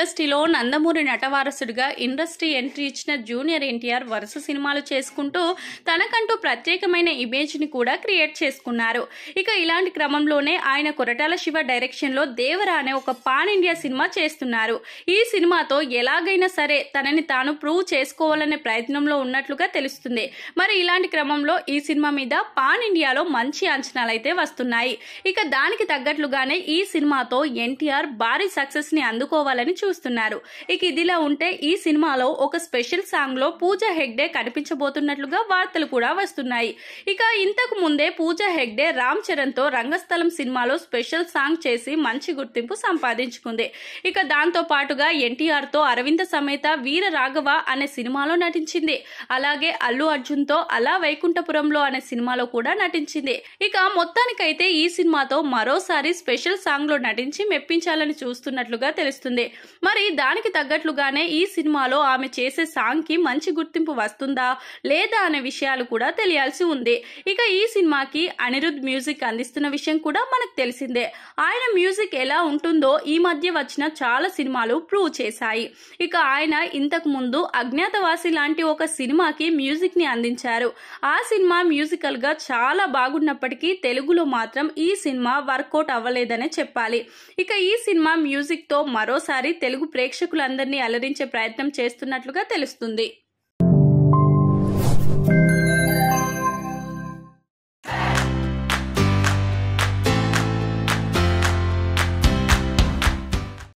ఇండస్ట్రీలో Nandamuri నటవారసుడిగా industry entry ఇచ్చిన junior NTR వరుస సినిమాలు చేసుకుంటూ తనకంటూ ప్రత్యేకమైన ఇమేజ్ని కూడా క్రియేట్ చేసుకున్నారు. ఇక ఇలాంటి క్రమంలోనే ఆయన కొరటాల శివ డైరెక్షన్లో దేవరా అనే ఒక పాన్ ఇండియా సినిమా చేస్తున్నారు. ఈ సినిమాతో ఎలాగైనా సరే తనని తాను ప్రూవ్ చేసుకోవాలనే ప్రయత్నంలో ఉన్నట్లుగా తెలుస్తుంది. మరి ఇలాంటి క్రమంలో ఈ సినిమా మీద పాన్ ఇండియాలో మంచి అంచనాలు అయితే వస్తున్నాయి. ఇక దానికి తగ్గట్లుగానే ఈ సినిమాతో ఎన్టీఆర్ భారీ సక్సెస్ ని అందుకోవాలని చూస్తున్నారు. ఇక ఇదిలా ఉంటే ఈ సినిమాలో ఒక స్పెషల్ సాంగ్ లో పూజా హెగ్డే కనిపించబోతున్నట్లుగా వార్తలు కూడా వస్తున్నాయి. ఇక ఇంతకు ముందే పూజా హెగ్డే రామ్ చరణ్ తో రంగస్థలం సినిమాలో స్పెషల్ సాంగ్ చేసి మంచి గుర్తింపు సంపాదించుకుంది. ఇక దాంతో పాటుగా ఎన్టీఆర్ తో అరవింద సమేత వీర రాఘవ అనే సినిమాలో నటించింది. అలాగే అల్లు అర్జున్ తో అలా వైకుంఠపురంలో అనే సినిమాలో కూడా నటించింది. ఇక మొత్తానికైతే ఈ సినిమాతో మరోసారి స్పెషల్ సాంగ్ లో నటించి మెప్పించాలని చూస్తున్నట్లుగా తెలుస్తుంది. మరి దానికి తగ్గట్లుగానే ఈ సినిమాలో ఆమె చేసే సాంగ్ కి మంచి గుర్తింపు వస్తుందా లేదా అనే విషయాలు కూడా తెలియాల్సి ఉంది. ఇక ఈ సినిమాకి అనిరుద్ మ్యూజిక్ అందిస్తున్న విషయం కూడా మనకు తెలిసిందే. ఆయన మ్యూజిక్ ఎలా ఉంటుందో ఈ మధ్య వచ్చిన చాలా సినిమాలు ప్రూవ్ చేశాయి. ఇక ఆయన ఇంతకు ముందు అజ్ఞాతవాసి లాంటి ఒక సినిమాకి మ్యూజిక్ ని అందించారు. ఆ సినిమా మ్యూజికల్ గా చాలా బాగున్నప్పటికీ తెలుగులో మాత్రం ఈ సినిమా వర్కౌట్ అవ్వలేదనే చెప్పాలి. ఇక ఈ సినిమా మ్యూజిక్ తో మరోసారి తెలుగు ప్రేక్షకులందరినీ అలరించే ప్రయత్నం చేస్తున్నట్లుగా తెలుస్తుంది.